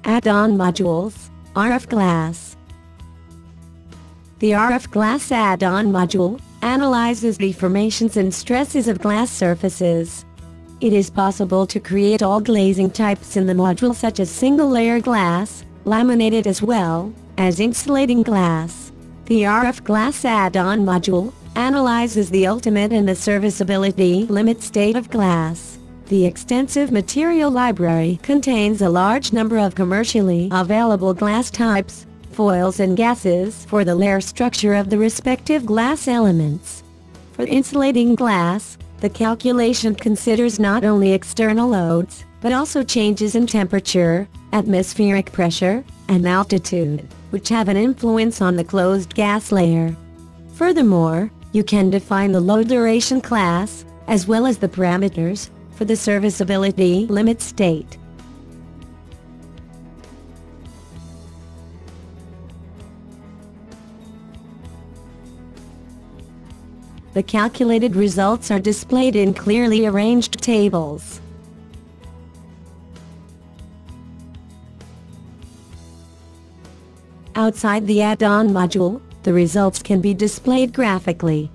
Add-on modules, RF glass. The RF glass add-on module analyzes deformations and stresses of glass surfaces. It is possible to create all glazing types in the module, such as single-layer glass, laminated as well as insulating glass. The RF glass add-on module analyzes the ultimate and the serviceability limit state of glass. The extensive material library contains a large number of commercially available glass types, foils and gases for the layer structure of the respective glass elements. For insulating glass, the calculation considers not only external loads, but also changes in temperature, atmospheric pressure, and altitude, which have an influence on the closed gas layer. Furthermore, you can define the load duration class, as well as the parameters for the serviceability limit state. The calculated results are displayed in clearly arranged tables. Outside the add-on module, the results can be displayed graphically.